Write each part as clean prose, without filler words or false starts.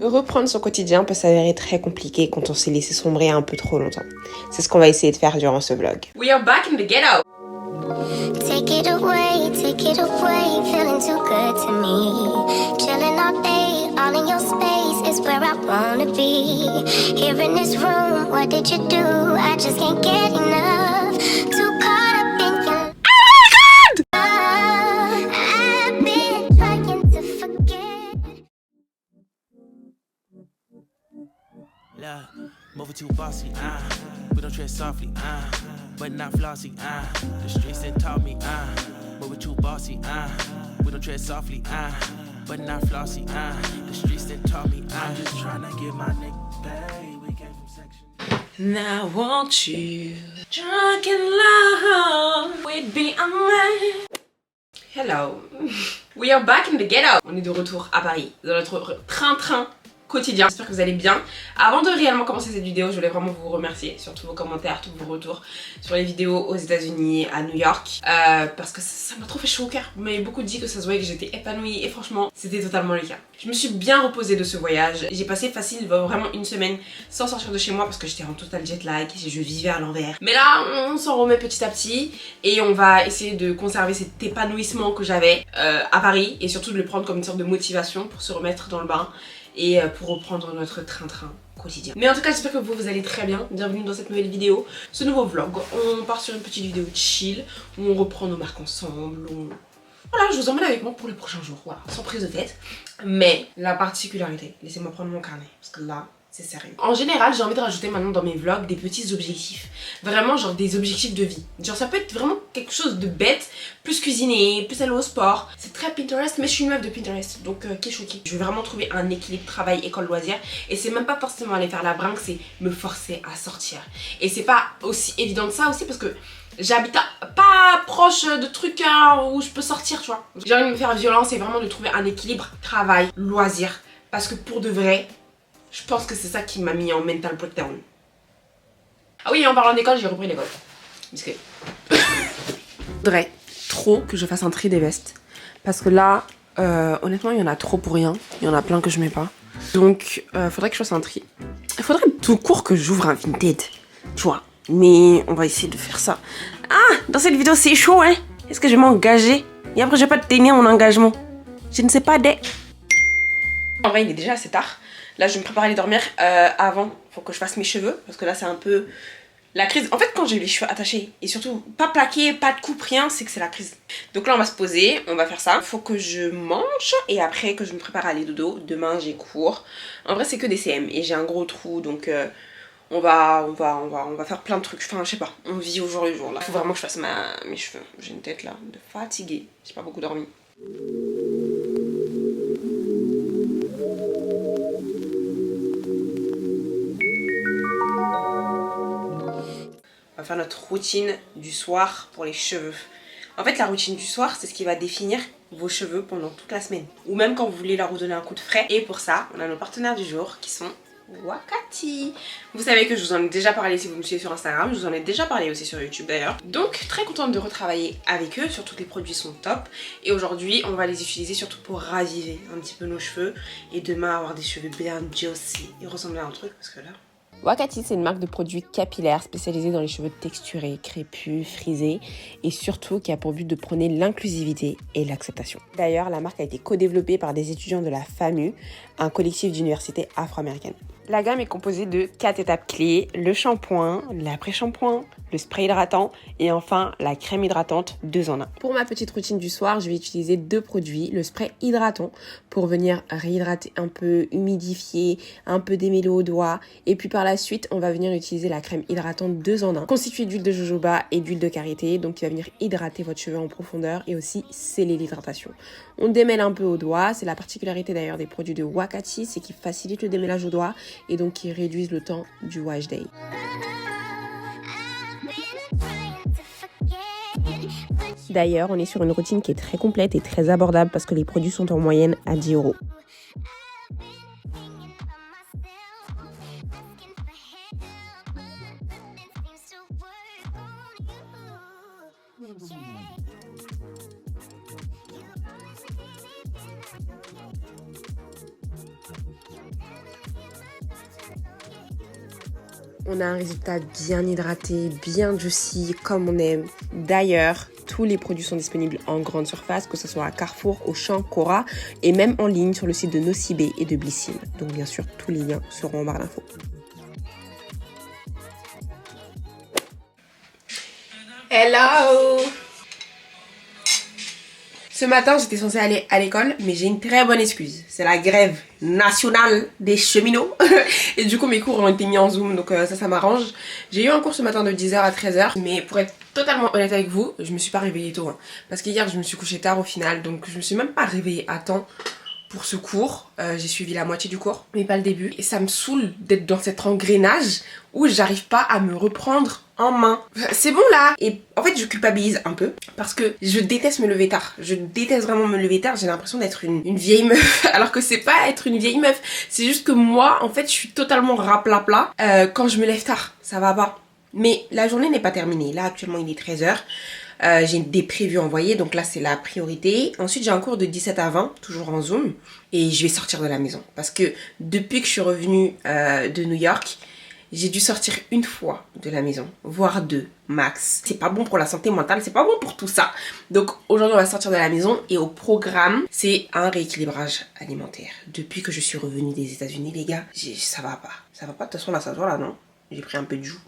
Reprendre son quotidien peut s'avérer très compliqué quand on s'est laissé sombrer un peu trop longtemps. C'est ce qu'on va essayer de faire durant ce vlog. We are back in the ghetto! Take it away, feeling too good to me. Chilling all day, all in your space is where I wanna be. Here in this room, what did you do? I just can't get enough. Too caught up in your I've been trying to forget. Look, moving too bossy, we don't tread softly, but not flossy, the streets that taught me, moving too bossy, we don't tread softly, but not flossy, the streets that taught me, I'm just trying to get my nigga paid, we came from section. Now won't you, drunk in love, we'd be alright. Hello, we are back in the ghetto. On est de retour à Paris, dans notre train-train quotidien. J'espère que vous allez bien. Avant de réellement commencer cette vidéo, je voulais vraiment vous remercier sur tous vos commentaires, tous vos retours sur les vidéos aux États-Unis, à New York, parce que ça m'a trop fait chaud au cœur. Vous m'avez beaucoup dit que ça se voyait que j'étais épanouie et franchement, c'était totalement le cas. Je me suis bien reposée de ce voyage. J'ai passé facile vraiment une semaine sans sortir de chez moi parce que j'étais en total jet lag et je vivais à l'envers. Mais là, on s'en remet petit à petit et on va essayer de conserver cet épanouissement que j'avais à Paris et surtout de le prendre comme une sorte de motivation pour se remettre dans le bain et pour reprendre notre train-train quotidien. Mais en tout cas, j'espère que vous allez très bien. Bienvenue dans cette nouvelle vidéo, ce nouveau vlog. On part sur une petite vidéo chill où on reprend nos marques ensemble. Voilà, je vous emmène avec moi pour les prochains jours, voilà, sans prise de tête. Mais la particularité, laissez-moi prendre mon carnet, parce que là, c'est sérieux. En général, j'ai envie de rajouter maintenant dans mes vlogs des petits objectifs. Vraiment, genre des objectifs de vie. Genre ça peut être vraiment quelque chose de bête, plus cuisiner, plus aller au sport. C'est très Pinterest, mais je suis une meuf de Pinterest, donc qui est choquée. Je veux vraiment trouver un équilibre travail, école, loisir. Et c'est même pas forcément aller faire la brinque, c'est me forcer à sortir. Et c'est pas aussi évident que ça aussi parce que j'habite pas proche de trucs où je peux sortir, tu vois. J'ai envie de me faire violence et vraiment de trouver un équilibre travail, loisir. Parce que pour de vrai, je pense que c'est ça qui m'a mis en mental breakdown. Ah oui, en parlant d'école, j'ai repris l'école. Parce que je voudrais trop que je fasse un tri des vestes. Parce que là, honnêtement, il y en a trop pour rien. Il y en a plein que je mets pas. Donc, faudrait que je fasse un tri. Il faudrait tout court que j'ouvre un Vinted. Tu vois. Mais on va essayer de faire ça. Ah, dans cette vidéo, c'est chaud, hein. Est-ce que je vais m'engager? Et après, je vais pas tenir mon engagement. Je ne sais pas des... En vrai, il est déjà assez tard. Là, je vais me préparer à aller dormir. Avant, faut que je fasse mes cheveux. Parce que là, c'est un peu la crise. En fait, quand j'ai les cheveux attachés, et surtout pas plaqués, pas de coupe, rien, c'est que c'est la crise. Donc là, on va se poser, on va faire ça. Faut que je mange et après que je me prépare à aller dodo. Demain, j'ai cours. En vrai, c'est que des CM et j'ai un gros trou. Donc, on va faire plein de trucs. Enfin, je sais pas. On vit au jour le jour. Là, faut vraiment que je fasse mes cheveux. J'ai une tête là de fatiguée. J'ai pas beaucoup dormi. On va faire notre routine du soir pour les cheveux. En fait, la routine du soir, c'est ce qui va définir vos cheveux pendant toute la semaine. Ou même quand vous voulez leur redonner un coup de frais. Et pour ça, on a nos partenaires du jour qui sont Wakati. Vous savez que je vous en ai déjà parlé si vous me suivez sur Instagram. Je vous en ai déjà parlé aussi sur YouTube d'ailleurs. Donc, très contente de retravailler avec eux. Surtout que les produits sont top. Et aujourd'hui, on va les utiliser surtout pour raviver un petit peu nos cheveux. Et demain, avoir des cheveux bien juicy. Et ressembler à un truc parce que là... Wakati, c'est une marque de produits capillaires spécialisée dans les cheveux texturés, crépus, frisés et surtout qui a pour but de prôner l'inclusivité et l'acceptation. D'ailleurs, la marque a été co-développée par des étudiants de la FAMU, un collectif d'universités afro-américaines. La gamme est composée de 4 étapes clés, le shampoing, l'après-shampoing, le spray hydratant et enfin la crème hydratante 2 en 1. Pour ma petite routine du soir, je vais utiliser 2 produits, le spray hydratant pour venir réhydrater un peu, humidifier, un peu démêler aux doigts et puis par la suite, on va venir utiliser la crème hydratante 2 en 1 constituée d'huile de jojoba et d'huile de karité, donc qui va venir hydrater votre cheveu en profondeur et aussi sceller l'hydratation. On démêle un peu aux doigts, c'est la particularité d'ailleurs des produits de Wakati, c'est qu'ils facilitent le démêlage aux doigts et donc qui réduisent le temps du wash day. D'ailleurs, on est sur une routine qui est très complète et très abordable parce que les produits sont en moyenne à 10 €. On a un résultat bien hydraté, bien juicy, comme on aime. D'ailleurs, tous les produits sont disponibles en grande surface, que ce soit à Carrefour, Auchan, Cora, et même en ligne sur le site de Nocibé et de Blissim. Donc bien sûr, tous les liens seront en barre d'infos. Hello! Ce matin, j'étais censée aller à l'école, mais j'ai une très bonne excuse. C'est la grève nationale des cheminots. Et du coup, mes cours ont été mis en Zoom, donc ça m'arrange. J'ai eu un cours ce matin de 10h à 13h. Mais pour être totalement honnête avec vous, je me suis pas réveillée tôt. Parce qu'hier, je me suis couchée tard au final, donc je me suis même pas réveillée à temps pour ce cours. J'ai suivi la moitié du cours, mais pas le début. Et ça me saoule d'être dans cet engrenage où j'arrive pas à me reprendre en main. C'est bon là. Et en fait je culpabilise un peu parce que je déteste me lever tard. Je déteste vraiment me lever tard. J'ai l'impression d'être une vieille meuf alors que c'est pas être une vieille meuf. C'est juste que moi en fait je suis totalement raplapla quand je me lève tard. Ça va pas. Mais la journée n'est pas terminée. Là actuellement il est 13h. J'ai des prévus envoyés, donc là c'est la priorité. Ensuite j'ai un cours de 17 à 20, toujours en Zoom. Et je vais sortir de la maison. Parce que depuis que je suis revenue de New York, j'ai dû sortir une fois de la maison, voire deux max. C'est pas bon pour la santé mentale, c'est pas bon pour tout ça. Donc aujourd'hui on va sortir de la maison et au programme, c'est un rééquilibrage alimentaire. Depuis que je suis revenue des États-Unis, les gars, ça va pas. Ça va pas, de toute façon là ça se voit là, non? J'ai pris un peu de joue.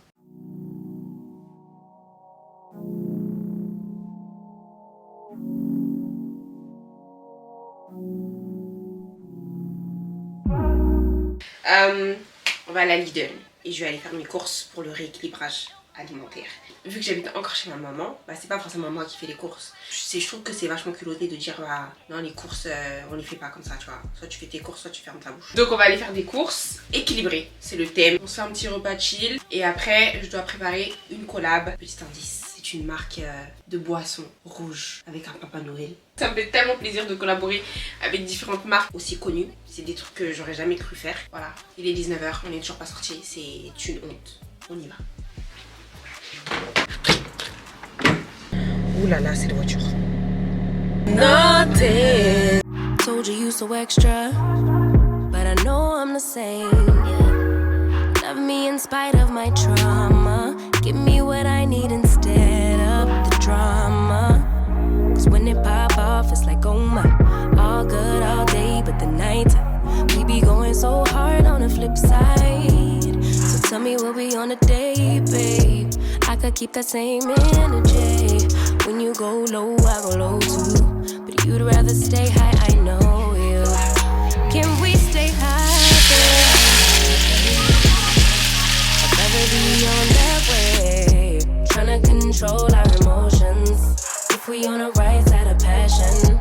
On va à la Lidl et je vais aller faire mes courses pour le rééquilibrage alimentaire. Vu que j'habite encore chez ma maman, bah c'est pas forcément moi qui fais les courses. Je trouve que c'est vachement culotté de dire bah non les courses on les fait pas comme ça tu vois. Soit tu fais tes courses, soit tu fermes ta bouche. Donc on va aller faire des courses équilibrées, c'est le thème. On se fait un petit repas chill et après je dois préparer une collab. Petit indice, c'est une marque de boisson rouge avec un Papa Noël. Ça me fait tellement plaisir de collaborer avec différentes marques aussi connues. C'est des trucs que j'aurais jamais cru faire. Voilà, il est 19h, on est toujours pas sorti, c'est une honte. On y va. Ouh là là, cette voiture. Nothing. Told you so extra, but I know I'm the same. Love me in spite of my trauma. Give me what I need instead of the drama. Cause when it pop off, it's like oh my. All good all day, but the night we be going so hard on the flip side. So tell me we'll be on a day, babe. I could keep that same energy. When you go low, I go low too. But you'd rather stay high, I know you. Can we stay high, babe? I'd rather be on that way. Tryna control our emotions. If we on the right side of passion,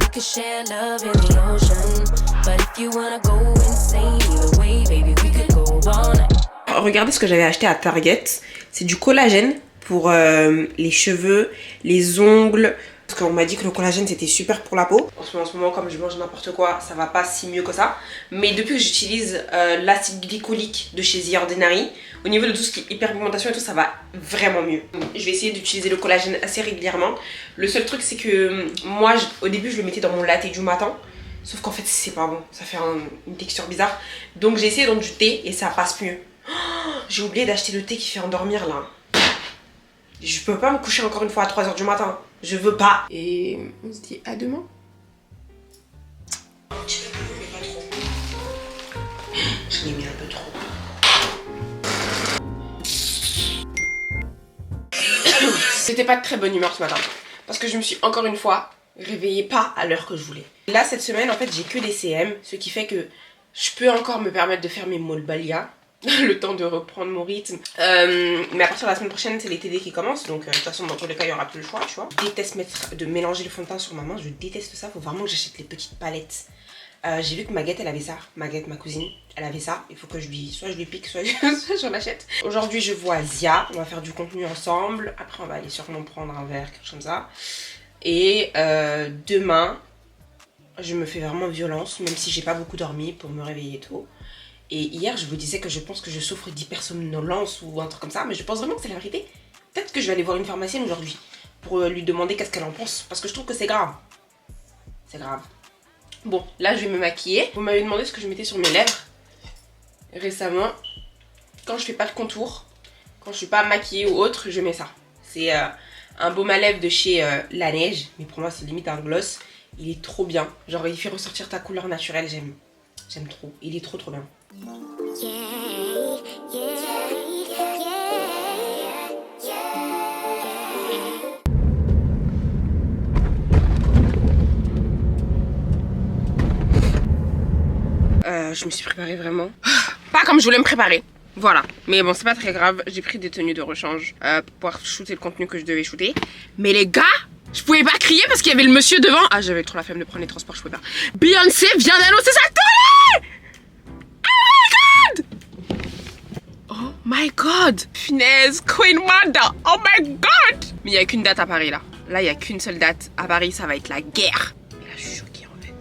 we could share love in the ocean. But if you wanna go insane, either way, baby, we could go all night. Regardez ce que j'avais acheté à Target. C'est du collagène pour les cheveux, les ongles. Parce qu'on m'a dit que le collagène c'était super pour la peau. En ce moment, comme je mange n'importe quoi, ça va pas si mieux que ça. Mais depuis que j'utilise l'acide glycolique de chez The Ordinary, au niveau de tout ce qui est hyperpigmentation et tout, ça va vraiment mieux. Je vais essayer d'utiliser le collagène assez régulièrement. Le seul truc c'est que moi, au début je le mettais dans mon latte du matin. Sauf qu'en fait c'est pas bon, ça fait une texture bizarre. Donc j'ai essayé dans du thé et ça passe mieux. Oh, j'ai oublié d'acheter le thé qui fait endormir là. Je peux pas me coucher encore une fois à 3h du matin. Je veux pas. Et on se dit à demain. Un petit peu plus, mais pas trop. Je l'ai mis un peu trop. J'étais pas de très bonne humeur ce matin. Parce que je me suis encore une fois réveillée pas à l'heure que je voulais. Là cette semaine en fait j'ai que des CM. Ce qui fait que je peux encore me permettre de faire mes molbalia. Le temps de reprendre mon rythme. Mais à partir de la semaine prochaine, c'est les TD qui commencent. Donc, de toute façon, dans tous les cas, il n'y aura plus le choix, tu vois. Je déteste de mélanger le fond de teint sur ma main. Je déteste ça. Faut vraiment que j'achète les petites palettes. J'ai vu que Maguette, elle avait ça. Maguette, ma cousine, elle avait ça. Il faut que soit je lui pique, soit je l'achète. Aujourd'hui, je vois Zia. On va faire du contenu ensemble. Après, on va aller sûrement prendre un verre, quelque chose comme ça. Et demain, je me fais vraiment violence, même si j'ai pas beaucoup dormi pour me réveiller tôt. Et hier, je vous disais que je pense que je souffre d'hypersomnolence ou un truc comme ça, mais je pense vraiment que c'est la vérité. Peut-être que je vais aller voir une pharmacienne aujourd'hui pour lui demander qu'est-ce qu'elle en pense, parce que je trouve que c'est grave. C'est grave. Bon, là, je vais me maquiller. Vous m'avez demandé ce que je mettais sur mes lèvres récemment. Quand je fais pas de contour, quand je suis pas maquillée ou autre, je mets ça. C'est un baume à lèvres de chez La Neige, mais pour moi c'est limite un gloss. Il est trop bien, genre il fait ressortir ta couleur naturelle, j'aime trop, il est trop bien. Je me suis préparée vraiment pas comme je voulais me préparer. Voilà, mais bon c'est pas très grave, j'ai pris des tenues de rechange pour pouvoir shooter le contenu que je devais shooter. Mais les gars, je pouvais pas crier parce qu'il y avait le monsieur devant. Ah, j'avais trop la flemme de prendre les transports, je pouvais pas. Beyoncé vient d'annoncer sa tournée. Oh my god, punaise, Queen Manda, oh my god. Mais il y a qu'une date à Paris là. Là il y a qu'une seule date à Paris, ça va être la guerre. Mais là je suis choquée en fait.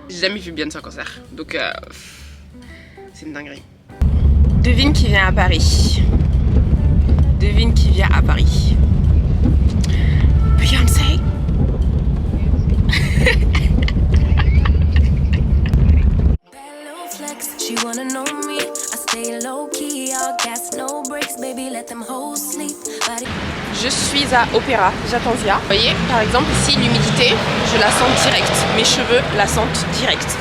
J'ai jamais vu Beyoncé en concert, donc c'est une dinguerie. Devine qui vient à Paris. Devine qui vient à Paris. Beyoncé. She wanna know me. I stay low key, all gas, no breaks, baby, let them hoes sleep. Je suis à Opéra, j'attends Zia. Vous voyez, par exemple, ici, l'humidité, je la sens direct. Mes cheveux la sentent direct.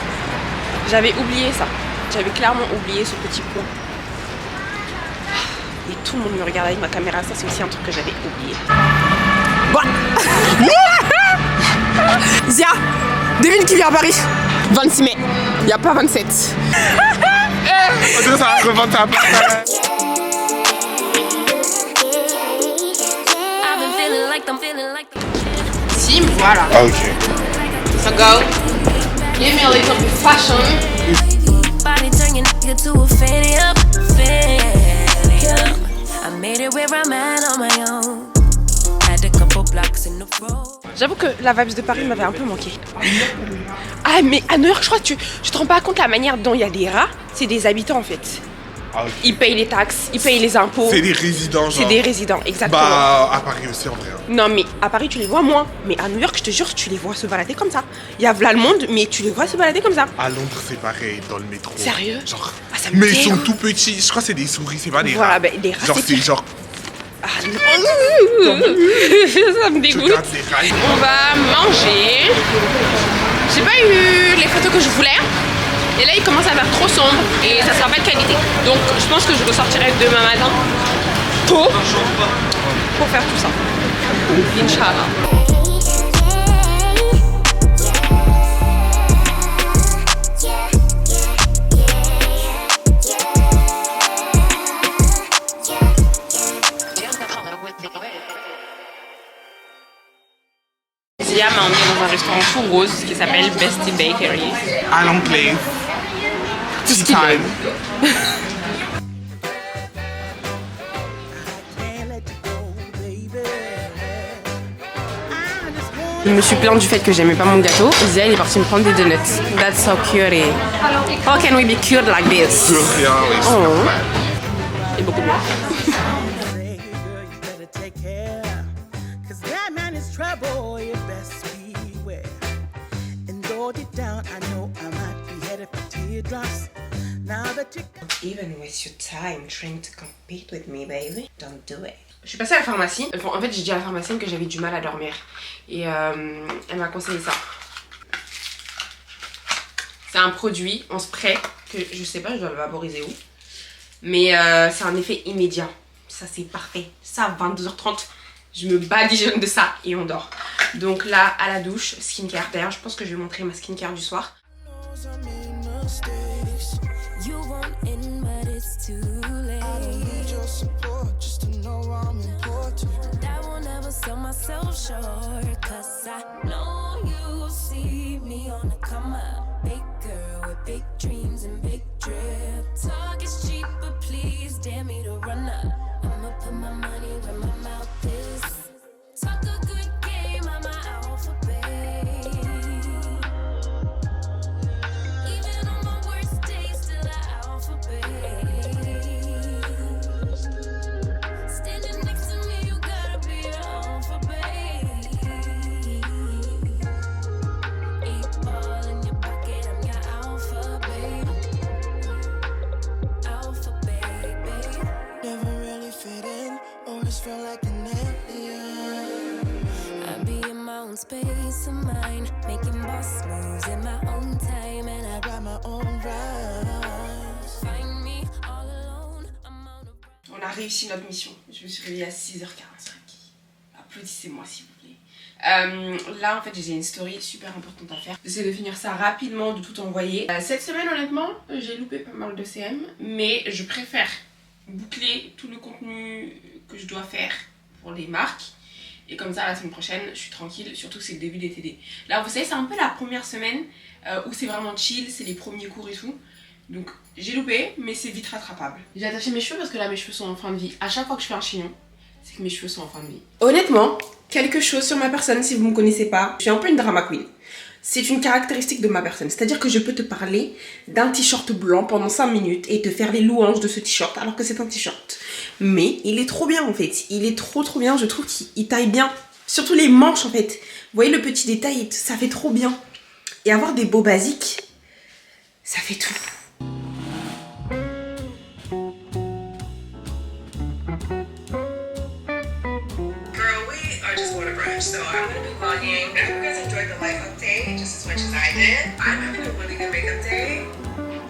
J'avais oublié ça. J'avais clairement oublié ce petit point. Et tout le monde me regarde avec ma caméra, ça c'est aussi un truc que j'avais oublié. Zia, devine qui vient à Paris. 26 mai, il n'y a pas 27. On dirait ça revente à Paris. Si, voilà. Ah ok. So go, give me a little bit of fashion. Body turn your nigga to a fanny up, fanny up. I made it where I'm at on my own. Had a couple blocks in the road. J'avoue que la vibes de Paris m'avait un peu manqué. Ah mais à New York je crois que tu te rends pas compte la manière dont il y a des rats. C'est des habitants en fait. Ah, okay. Ils payent les taxes, ils payent les impôts. C'est des résidents genre. C'est des résidents, exactement. Bah à Paris aussi en vrai. Non mais à Paris tu les vois moins. Mais à New York je te jure tu les vois se balader comme ça. Il y a là le monde mais tu les vois se balader comme ça. À Londres c'est pareil dans le métro. Sérieux? Genre. Ah, ça me mais ils sont dégoûte. tout petits. Je crois que c'est des souris, c'est pas des Voilà, rats. bah, des rats genre c'est c'est pire. genre. Ah non. Ça me Tu dégoûte. regardes des rats. On va manger. J'ai pas eu les photos que je voulais. Et là il commence à faire trop sombre et ça sera pas de qualité. Donc je pense que je ressortirai demain matin tôt pour faire tout ça. Inch'Allah. Zia m'a emmené dans un restaurant tout rose qui s'appelle Bestie Bakery. À l'enclave. Tout ce Tea qu'il veut. time. Je me suis plainte du fait que j'aimais pas mon gâteau. Zia il est parti me prendre des donuts. That's so cute. How can we be cute like this? Plus rien, oui. c'est Oh. normal. Et beaucoup mieux. Say, girl, you better take care. 'Cause that man is trouble, you best beware. And though deep down, I know I might be headed for teardrops. Now that you Even waste your time trying to compete with me, baby. Don't do it. Je suis passée à la pharmacie. Enfin, en fait, j'ai dit à la pharmacienne que j'avais du mal à dormir. Et elle m'a conseillé ça. C'est un produit en spray que je sais pas, je dois le vaporiser où. Mais c'est un effet immédiat. Ça, c'est parfait. Ça, à 22h30, je me badigeonne de ça et on dort. Donc là, à la douche, skincare. D'ailleurs, je pense que je vais montrer ma skincare du soir. You want in, but it's too late. I need your support just to know I'm important. I won't ever sell myself short, 'cause I know you see me on the come up. Big girl with big dreams and big drip. Talk is cheap, but please dare me to run up. I'ma put my money where my mouth is. Talk a good game, I'm an alphabet. Even on my worst days, still an alphabet. Standing next to me, you gotta be an alphabet. 8 ball in your pocket, I'm peace of mind, making boss moves in my own time, and I got my own rush. Find me all alone, I'm on a... On a réussi notre mission. Je me suis réveillée à 6h45. Applaudissez-moi s'il vous plaît. Là en fait j'ai une story super importante à faire. J'essaie de finir ça rapidement, de tout envoyer. Cette semaine honnêtement j'ai loupé pas mal de CM, mais je préfère boucler tout le contenu que je dois faire pour les marques. Et comme ça la semaine prochaine je suis tranquille, surtout que c'est le début des TD. Là vous savez c'est un peu la première semaine où c'est vraiment chill, c'est les premiers cours et tout. Donc j'ai loupé mais c'est vite rattrapable. J'ai attaché mes cheveux parce que là mes cheveux sont en fin de vie. À chaque fois que je fais un chignon, c'est que mes cheveux sont en fin de vie. Honnêtement, quelque chose sur ma personne, si vous me connaissez pas, je suis un peu une drama queen. C'est une caractéristique de ma personne. C'est-à-dire que je peux te parler d'un t-shirt blanc pendant 5 minutes et te faire les louanges de ce t-shirt alors que c'est un t-shirt. Mais il est trop bien en fait. Il est trop bien. Je trouve qu'il taille bien. Surtout les manches en fait. Vous voyez le petit détail, ça fait trop bien. Et avoir des beaux basiques, ça fait tout. So I'm going to be vlogging. I hope you guys enjoyed the light update just as much as I did. I'm having a really good makeup day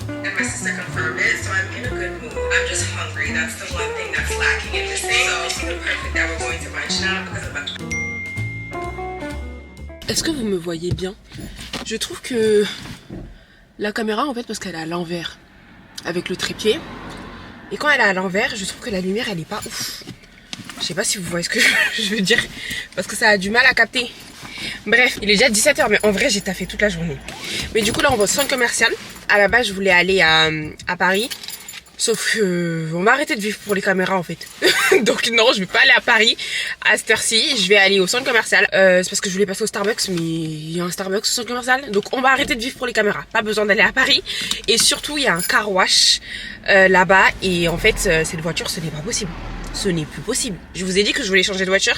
and my sister confirmed it, so I'm in a good mood. I'm just hungry. That's the one thing that's lacking in this thing. So it's even perfect that we're going to brunch now because of... Est-ce que vous me voyez bien? Je trouve que la caméra en fait parce qu'elle est à l'envers avec le trépied. Et quand elle est à l'envers, je trouve que la lumière elle est pas ouf. Je sais pas si vous voyez ce que je veux dire parce que ça a du mal à capter. Bref, il est déjà 17h mais en vrai j'ai taffé toute la journée. Mais du coup là on va au centre commercial. À la base je voulais aller à Paris. Sauf que on va arrêter de vivre pour les caméras en fait. Donc non, je vais pas aller à Paris à cette heure-ci. Je vais aller au centre commercial. C'est parce que je voulais passer au Starbucks, mais il y a un Starbucks au centre commercial. Donc on va arrêter de vivre pour les caméras. Pas besoin d'aller à Paris. Et surtout il y a un car wash là-bas. Et en fait cette voiture ce n'est pas possible. Ce n'est plus possible. Je vous ai dit que je voulais changer de voiture.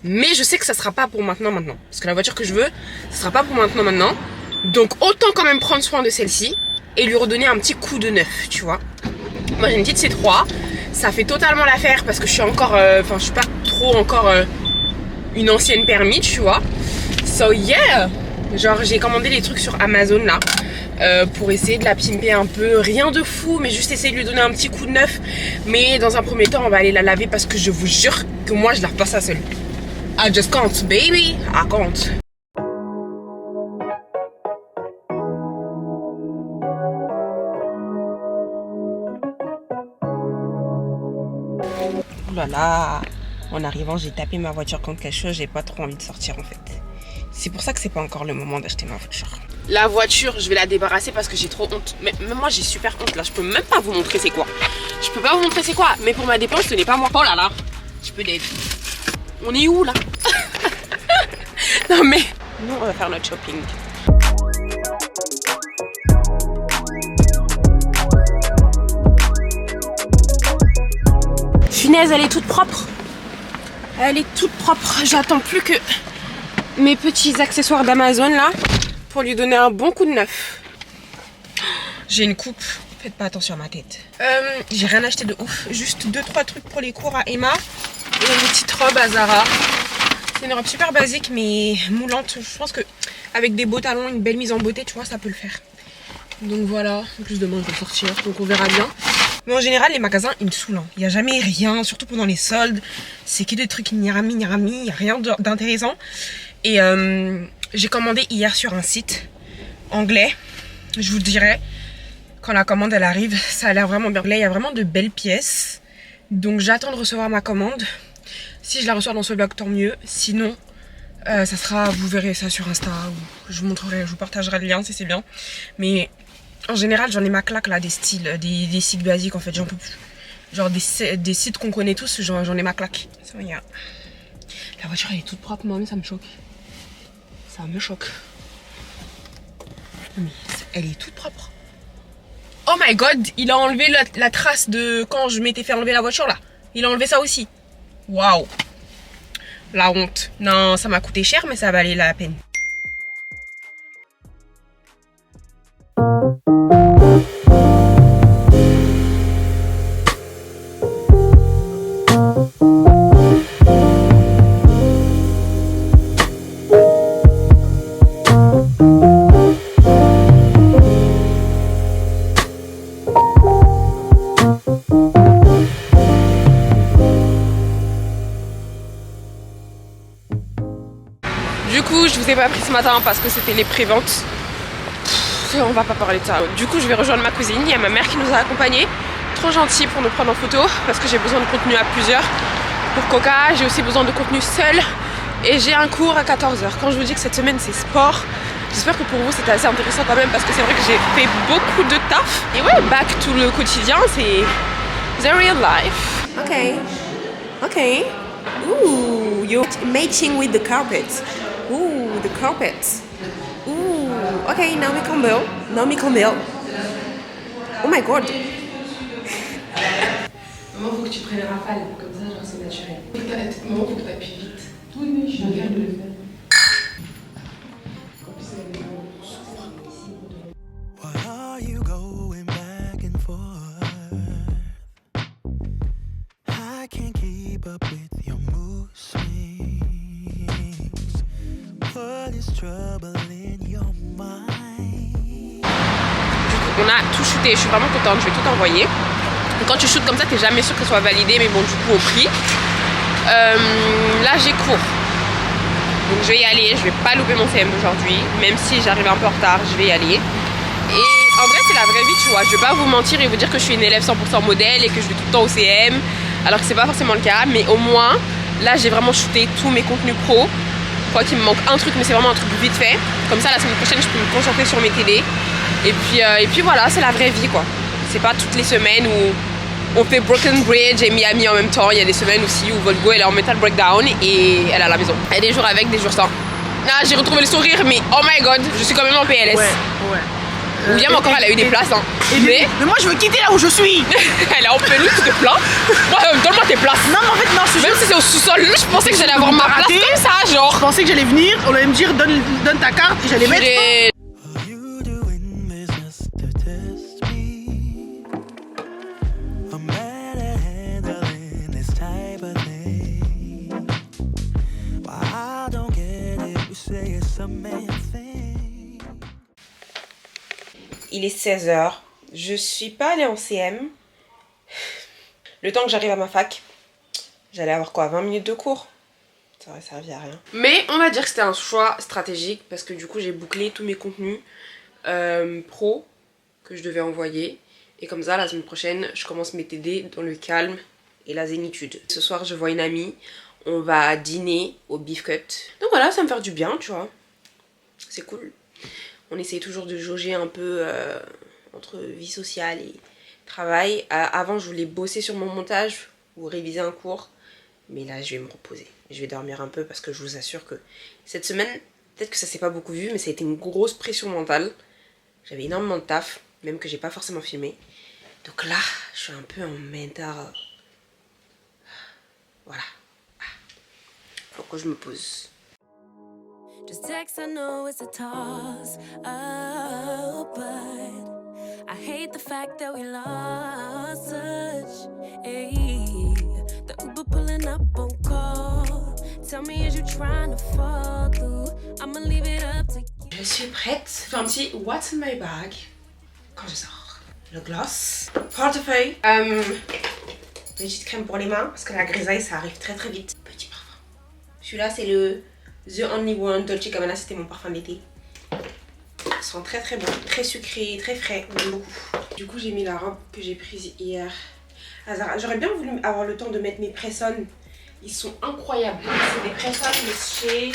Mais je sais que ça sera pas pour maintenant. Parce que la voiture que je veux, ça sera pas pour maintenant. Donc autant quand même prendre soin de celle-ci. Et lui redonner un petit coup de neuf, tu vois. Moi j'ai une petite C3. Ça fait totalement l'affaire parce que je suis encore... Enfin je suis pas trop encore une ancienne permis, tu vois. So yeah. Genre j'ai commandé les trucs sur Amazon là. Pour essayer de la pimper un peu, rien de fou mais juste essayer de lui donner un petit coup de neuf. Mais dans un premier temps on va aller la laver parce que je vous jure que moi je la repasse à seule. I just can't baby, I can't. Oh là là, en arrivant j'ai tapé ma voiture contre quelque chose, j'ai pas trop envie de sortir en fait. C'est pour ça que c'est pas encore le moment d'acheter ma voiture. La voiture, je vais la débarrasser parce que j'ai trop honte. Mais même moi, j'ai super honte là. Je peux même pas vous montrer c'est quoi. Je peux pas vous montrer c'est quoi. Mais pour ma dépense, ce n'est pas moi. Oh là là, je peux d'aide. On est où là? Non mais, nous on va faire notre shopping. Punaise, elle est toute propre. Elle est toute propre. J'attends plus que mes petits accessoires d'Amazon là pour lui donner un bon coup de neuf. J'ai une coupe, faites pas attention à ma tête. J'ai rien acheté de ouf, juste 2-3 trucs pour les cours à Emma et une petite robe à Zara. C'est une robe super basique mais moulante. Je pense que avec des beaux talons, une belle mise en beauté, tu vois, ça peut le faire. Donc voilà, en plus demain je vais sortir, donc on verra bien. Mais en général, les magasins, ils me saoulent. Il n'y a jamais rien, surtout pendant les soldes. C'est que des trucs nirami, il n'y a rien d'intéressant. Et j'ai commandé hier sur un site anglais. Je vous dirai, quand la commande elle arrive, ça a l'air vraiment bien. Là, il y a vraiment de belles pièces. Donc j'attends de recevoir ma commande. Si je la reçois dans ce vlog, tant mieux. Sinon, ça sera, vous verrez ça sur Insta. Ou je vous montrerai, je vous partagerai le lien si c'est bien. Mais en général, j'en ai ma claque là, des styles, des sites basiques en fait, j'en peux plus. Genre des sites qu'on connaît tous, j'en ai ma claque. Ça, y a... La voiture elle est toute propre, moi-même ça me choque. Ça me choque. Mais elle est toute propre. Oh my god, il a enlevé la trace de quand je m'étais fait enlever la voiture là. Il a enlevé ça aussi. Waouh. La honte. Non, ça m'a coûté cher mais ça valait la peine. l'ai pas pris ce matin parce que c'était les préventes. On va pas parler de ça. Du coup je vais rejoindre ma cousine, il y a ma mère qui nous a accompagnés. Trop gentil pour nous prendre en photo parce que j'ai besoin de contenu à plusieurs. Pour Coca, j'ai aussi besoin de contenu seul. Et j'ai un cours à 14h. Quand je vous dis que cette semaine c'est sport, j'espère que pour vous c'était assez intéressant quand même parce que c'est vrai que j'ai fait beaucoup de taf. Et ouais, back to le quotidien, c'est the real life. Ok, ok. Ooh, you're matching with the carpet. Ooh, the carpet. Ooh, ok, Naomi Campbell. Naomi Campbell. Oh my god. Maman, faut que tu prennes rafale, comme ça, genre c'est naturel. Maman, faut que t'appuies vite. Oui, je viens de le faire. Why are you going back and forth? I can't keep up with your mood swings. What is trouble in your mind? On a tout shooté, je suis vraiment contente, je vais tout envoyer. Et quand tu shootes comme ça, t'es jamais sûr que ce soit validé, mais bon, du coup, au prix. Là, j'ai cours. Donc, je vais y aller, je vais pas louper mon CM d'aujourd'hui. Même si j'arrive un peu en retard, je vais y aller. Et en vrai, c'est la vraie vie, tu vois. Je vais pas vous mentir et vous dire que je suis une élève 100% modèle et que je vais tout le temps au CM. Alors que c'est pas forcément le cas. Mais au moins, là, j'ai vraiment shooté tous mes contenus pro. Je crois qu'il me manque un truc, mais c'est vraiment un truc vite fait. Comme ça, la semaine prochaine, je peux me concentrer sur mes TD. Et puis voilà, c'est la vraie vie, quoi. C'est pas toutes les semaines où on fait Broken Bridge et Miami en même temps. Il y a des semaines aussi où Volgo elle est en Metal Breakdown et elle est à la maison. Il y a des jours avec, des jours sans. Ah, j'ai retrouvé le sourire, mais oh my god, je suis quand même en PLS. Ouais. William encore, elle a eu des places, hein. Mais moi je veux quitter là où je suis. Elle est en pelouse, tu te plains. Donne-moi tes places. Non, mais en fait, non, même si c'est au sous-sol, je pensais que j'allais avoir ma place comme ça, genre. Je pensais que j'allais venir, on allait me dire donne ta carte et j'allais mettre. Il est 16h, je suis pas allée en CM. Le temps que j'arrive à ma fac, j'allais avoir quoi, 20 minutes de cours? Ça aurait servi à rien. Mais on va dire que c'était un choix stratégique parce que du coup j'ai bouclé tous mes contenus pro que je devais envoyer. Et comme ça, la semaine prochaine, je commence mes TD dans le calme et la zénitude. Ce soir, je vois une amie, on va dîner au Beef Cut. Donc voilà, ça me fait du bien, tu vois. C'est cool. On essaye toujours de jauger un peu entre vie sociale et travail. Avant, je voulais bosser sur mon montage ou réviser un cours. Mais là, je vais me reposer. Je vais dormir un peu parce que je vous assure que cette semaine, peut-être que ça s'est pas beaucoup vu, mais ça a été une grosse pression mentale. J'avais énormément de taf, même que j'ai pas forcément filmé. Donc là, je suis un peu en mental. Voilà. Faut que je me pose. Just text, I know it's a toss up, but I hate the fact that we lost touch. Hey, the Uber pulling up on call. Tell me, is you trying to fall through? I'ma leave it up to you. Je suis prête. Je fais un petit What's in my bag quand je sors. Le gloss, portefeuille, petite crème pour les mains parce que la grisaille ça arrive très très vite. Petit parfum. Celui-là c'est le The Only One Dolce Gabbana, c'était mon parfum d'été. Il sent très très bon, très sucré, très frais, j'aime beaucoup. Du coup j'ai mis la robe que j'ai prise hier à Zara. J'aurais bien voulu avoir le temps de mettre mes press-on. Ils sont incroyables. C'est des press-on de chez...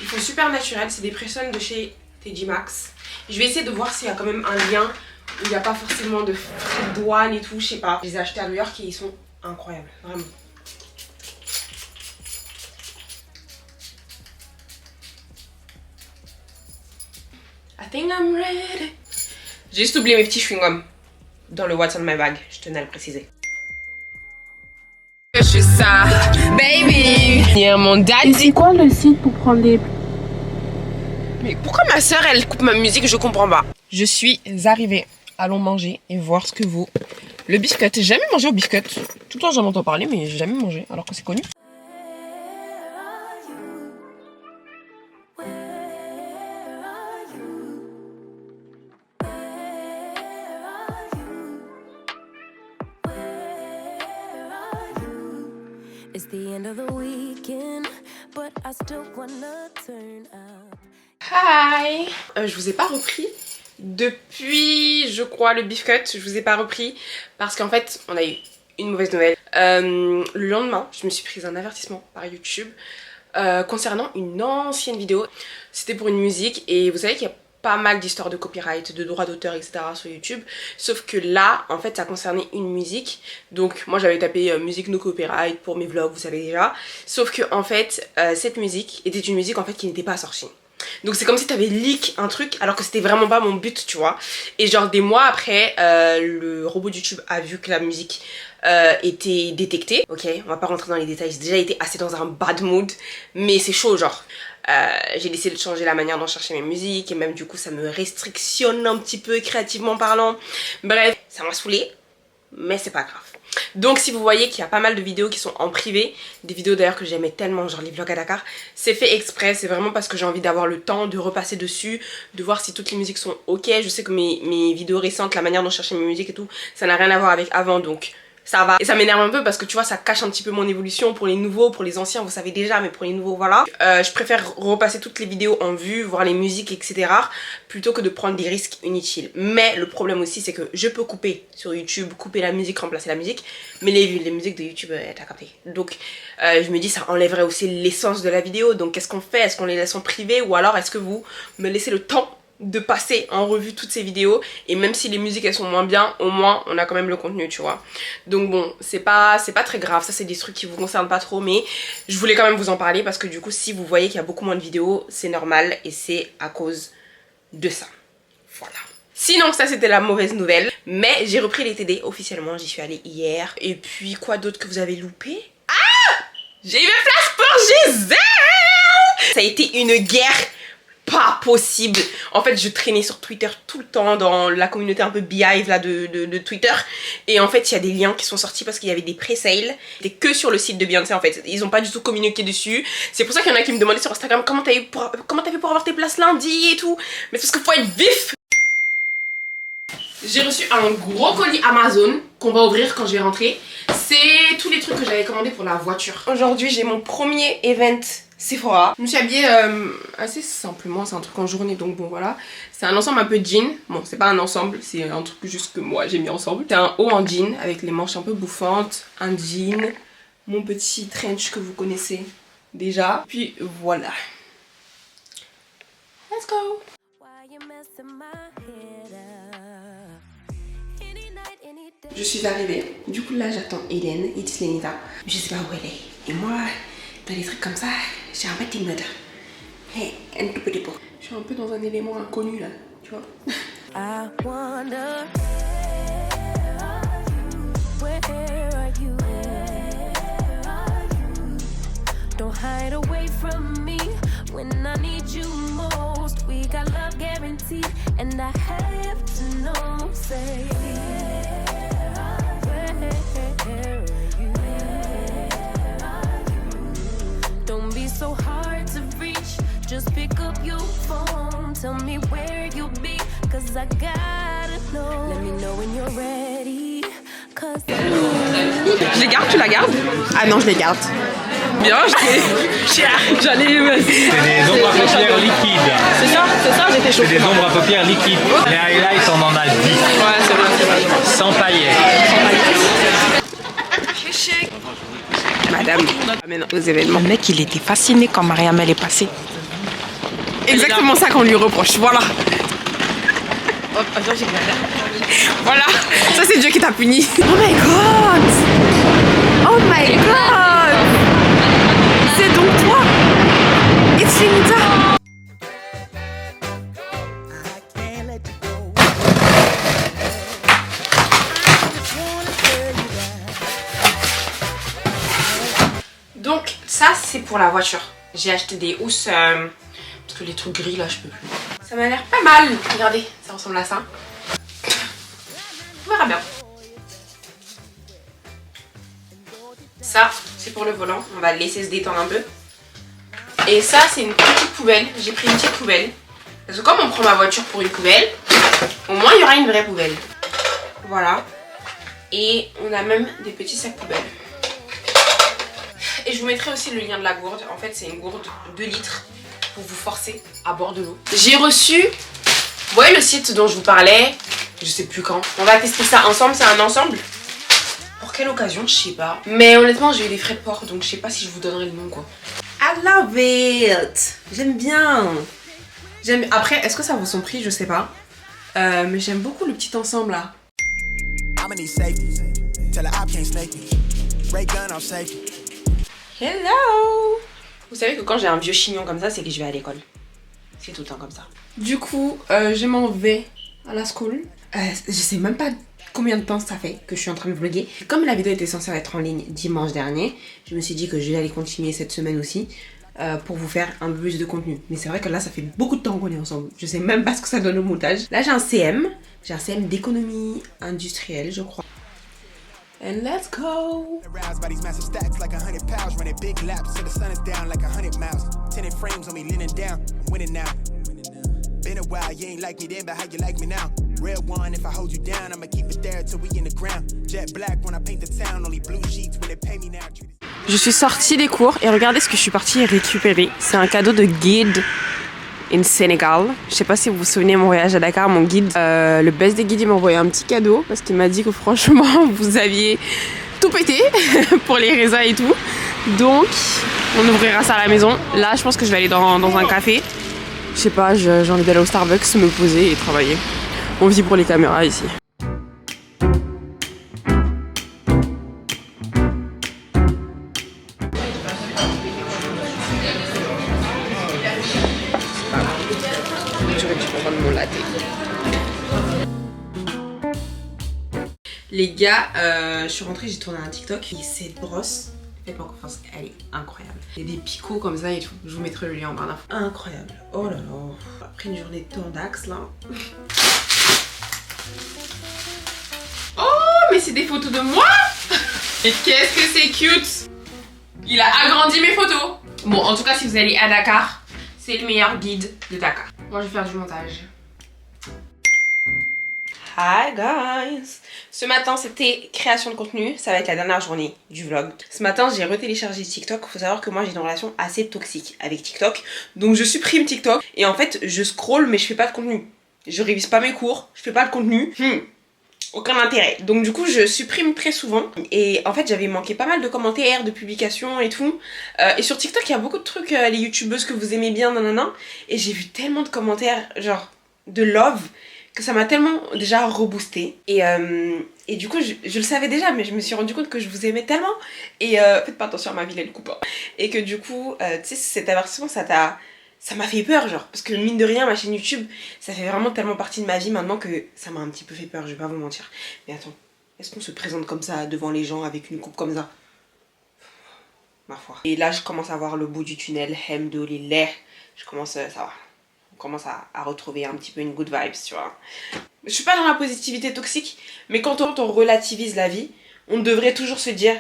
Ils sont super naturels, c'est des press-on de chez TJ Maxx. Je vais essayer de voir s'il y a quand même un lien où il n'y a pas forcément de frais de douane et tout, je sais pas. Je les ai achetés à New York et ils sont incroyables, vraiment. I think I'm ready. J'ai juste oublié mes petits chewing-gums dans le What's on my bag, je tenais à le préciser. Je suis ça, baby. Il y a mon daddy. C'est quoi le site pour prendre des... Mais pourquoi ma soeur elle coupe ma musique, je comprends pas. Je suis arrivée, allons manger et voir ce que vaut le biscuit. J'ai jamais mangé au biscuit. Tout le temps j'en entends parler mais j'ai jamais mangé alors que c'est connu. It's the end of the weekend, but I still wanna turn up. Hi. Je vous ai pas repris depuis, je crois, le beef cut. Je vous ai pas repris parce qu'en fait, on a eu une mauvaise nouvelle. Le lendemain, je me suis prise un avertissement par YouTube concernant une ancienne vidéo. C'était pour une musique et vous savez qu'il y a pas mal d'histoires de copyright, de droits d'auteur, etc. sur YouTube. Sauf que là, en fait, ça concernait une musique. Donc moi, j'avais tapé musique no copyright pour mes vlogs, vous savez déjà. Sauf que en fait, cette musique était une musique en fait qui n'était pas sortie. Donc c'est comme si t'avais leak un truc alors que c'était vraiment pas mon but, tu vois. Et genre des mois après, le robot de YouTube a vu que la musique était détectée. Ok, on va pas rentrer dans les détails, j'ai déjà été assez dans un bad mood, mais c'est chaud genre. J'ai décidé de changer la manière dont je cherchais mes musiques et même du coup ça me restrictionne un petit peu créativement parlant. Bref, ça m'a saoulée, mais c'est pas grave. Donc si vous voyez qu'il y a pas mal de vidéos qui sont en privé, des vidéos d'ailleurs que j'aimais tellement, genre les vlogs à Dakar, c'est fait exprès, c'est vraiment parce que j'ai envie d'avoir le temps de repasser dessus, de voir si toutes les musiques sont ok. Je sais que mes vidéos récentes, la manière dont je cherchais mes musiques et tout, ça n'a rien à voir avec avant, donc ça va. Et ça m'énerve un peu parce que tu vois, ça cache un petit peu mon évolution. Pour les nouveaux, pour les anciens, vous savez déjà, mais pour les nouveaux, voilà. Je préfère repasser toutes les vidéos en vue, voir les musiques, etc. plutôt que de prendre des risques inutiles. Mais le problème aussi, c'est que je peux couper sur YouTube, couper la musique, remplacer la musique, mais les musiques de YouTube, t'as capté. Donc je me dis, ça enlèverait aussi l'essence de la vidéo. Donc qu'est-ce qu'on fait? Est-ce qu'on les laisse en privé ou alors est-ce que vous me laissez le temps de passer en revue toutes ces vidéos, et même si les musiques elles sont moins bien, au moins on a quand même le contenu, tu vois. Donc bon, c'est pas très grave, ça c'est des trucs qui vous concernent pas trop, mais je voulais quand même vous en parler parce que du coup si vous voyez qu'il y a beaucoup moins de vidéos, c'est normal et c'est à cause de ça. Voilà. Sinon ça c'était la mauvaise nouvelle, mais j'ai repris les TD officiellement, j'y suis allée hier. Et puis quoi d'autre que vous avez loupé? Ah, j'ai eu une place pour Gisèle. Ça a été une guerre pas possible. En fait je traînais sur Twitter tout le temps dans la communauté un peu Beehive là de Twitter, et en fait il y a des liens qui sont sortis parce qu'il y avait des pré-sales. C'était que sur le site de Beyoncé en fait, ils ont pas du tout communiqué dessus. C'est pour ça qu'il y en a qui me demandaient sur Instagram comment t'as fait pour avoir tes places lundi et tout. Mais c'est parce qu'il faut être vif. J'ai reçu un gros colis Amazon qu'on va ouvrir quand je vais rentrer. C'est tous les trucs que j'avais commandés pour la voiture. Aujourd'hui j'ai mon premier event Sephora. Je me suis habillée assez simplement, c'est un truc en journée donc bon voilà. C'est un ensemble un peu jean, bon c'est pas un ensemble, c'est un truc juste que moi j'ai mis ensemble. C'est un haut en jean avec les manches un peu bouffantes, un jean, mon petit trench que vous connaissez déjà. Puis voilà. Let's go. Je suis arrivée, du coup là j'attends Eden, It's Lenita. Je sais pas où elle est. Et moi, dans des trucs comme ça, j'ai un peu timide. Hey, un tout petit peu. Je suis un peu dans un élément inconnu là, tu vois. I wonder where are you? Don't hide away from me when I need you most. We got love guaranteed, and I have to know. Say, where are you? Don't be so hard to reach. Just pick up your phone. Tell me where you'll be, 'cause I gotta know. Let me know when you're ready, 'cause Je les garde, tu la gardes? Ah non, je les garde. Bien, j'allais... C'est des ombres à paupières liquides. C'est ça, j'étais chaud. C'est des ombres à paupières liquides. Les highlights, on en a 10. Ouais, c'est vrai. Sans paillettes. Madame, amène aux événements. Le mec, il était fasciné quand Mariam elle est passée. Exactement ça qu'on lui reproche, voilà. Hop, attends, j'ai voilà, ça c'est Dieu qui t'a puni. Oh my god! Oh my god! C'est donc toi! It's Lenita! Donc ça c'est pour la voiture. J'ai acheté des housses parce que les trucs gris là je peux plus. Ça m'a l'air pas mal. Regardez, ça ressemble à ça. On verra bien. Ça c'est pour le volant. On va le laisser se détendre un peu. Et ça c'est une petite poubelle. J'ai pris une petite poubelle. Parce que comme on prend ma voiture pour une poubelle, au moins il y aura une vraie poubelle. Voilà. Et on a même des petits sacs poubelles. Et je vous mettrai aussi le lien de la gourde. En fait c'est une gourde 2 litres pour vous forcer à boire de l'eau. J'ai reçu, vous voyez le site dont je vous parlais, je sais plus quand. On va tester ça ensemble, c'est un ensemble. Pour quelle occasion, je sais pas. Mais honnêtement, j'ai eu des frais de port, donc je sais pas si je vous donnerai le nom quoi. I love it. J'aime bien. Après, est-ce que ça vaut son prix? Je sais pas. Mais j'aime beaucoup le petit ensemble là. Hello. Vous savez que quand j'ai un vieux chignon comme ça, c'est que je vais à l'école. C'est tout le temps comme ça. Du coup, je m'en vais à la school. Je sais même pas combien de temps ça fait que je suis en train de vlogger. Comme la vidéo était censée être en ligne dimanche dernier, je me suis dit que je vais aller continuer cette semaine aussi pour vous faire un peu plus de contenu. Mais c'est vrai que là, ça fait beaucoup de temps qu'on est ensemble. Je sais même pas ce que ça donne au montage. Là, j'ai un CM. J'ai un CM d'économie industrielle, je crois. And let's go! Aroused by these massive stacks like 100 pounds, running big laps till the sun is down like 100 miles. 10 frames on me leaning down, I'm winning now. Been a while, you ain't like me then, but how you like me now? Real one, if I hold you down, I'ma keep it there till we in the ground. Jet black when I paint the town, only blue sheets when they pay me now. Je suis sortie des cours et regardez ce que je suis partie récupérer. C'est un cadeau de guide in Sénégal. Je sais pas si vous vous souvenez mon voyage à Dakar, mon guide, le best des guides, il m'a envoyé un petit cadeau parce qu'il m'a dit que franchement vous aviez tout pété pour les raisins et tout. Donc on ouvrira ça à la maison. Là je pense que je vais aller dans un café. Je sais pas, j'ai envie d'aller au Starbucks, me poser et travailler. On vit pour les caméras ici. Les gars, je suis rentrée, j'ai tourné un TikTok et cette brosse, faites-moi confiance, elle est incroyable. Il y a des picots comme ça et tout, je vous mettrai le lien en barre d'infos. Incroyable, oh là là, après une journée de tendax là. Oh, mais c'est des photos de moi. Et qu'est-ce que c'est cute. Il a agrandi mes photos. Bon, en tout cas, si vous allez à Dakar, c'est le meilleur guide de Dakar. Moi, je vais faire du montage. Hi guys! Ce matin c'était création de contenu, ça va être la dernière journée du vlog. Ce matin j'ai retéléchargé TikTok, faut savoir que moi j'ai une relation assez toxique avec TikTok. Donc je supprime TikTok et en fait je scroll mais je fais pas de contenu. Je révise pas mes cours, je fais pas de contenu. Aucun intérêt. Donc du coup je supprime très souvent et en fait j'avais manqué pas mal de commentaires, de publications et tout. Et sur TikTok il y a beaucoup de trucs, les youtubeuses que vous aimez bien, nanana. Et j'ai vu tellement de commentaires genre de love que ça m'a tellement déjà reboosté et du coup je le savais déjà mais je me suis rendu compte que je vous aimais tellement et faites pas attention à ma ville elle coupe hein. Et que du coup tu sais cet avertissement ça m'a fait peur genre parce que mine de rien ma chaîne YouTube ça fait vraiment tellement partie de ma vie maintenant que ça m'a un petit peu fait peur, je vais pas vous mentir. Mais attends, est-ce qu'on se présente comme ça devant les gens avec une coupe comme ça? Ma foi. Et là je commence à voir le bout du tunnel, Alhamdoulilah, je commence ça va. On commence à retrouver un petit peu une good vibes, tu vois. Je suis pas dans la positivité toxique, mais quand on relativise la vie, on devrait toujours se dire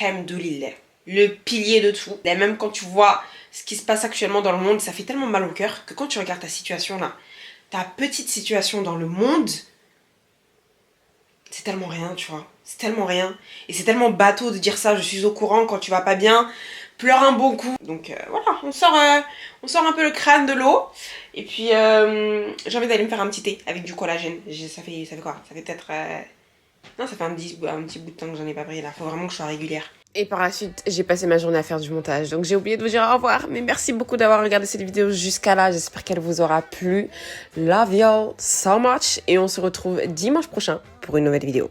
Alhamdoulilah, le pilier de tout. Et même quand tu vois ce qui se passe actuellement dans le monde, ça fait tellement mal au cœur que quand tu regardes ta situation là, ta petite situation dans le monde, c'est tellement rien, tu vois. C'est tellement rien. Et c'est tellement bateau de dire ça, je suis au courant quand tu vas pas bien. Pleure un bon coup. Donc voilà, on sort un peu le crâne de l'eau. Et puis j'ai envie d'aller me faire un petit thé avec du collagène. Ça fait quoi? Ça fait peut-être... Non, ça fait un petit bout de temps que j'en ai pas pris là. Faut vraiment que je sois régulière. Et par la suite, j'ai passé ma journée à faire du montage. Donc j'ai oublié de vous dire au revoir. Mais merci beaucoup d'avoir regardé cette vidéo jusqu'à là. J'espère qu'elle vous aura plu. Love y'all so much. Et on se retrouve dimanche prochain pour une nouvelle vidéo.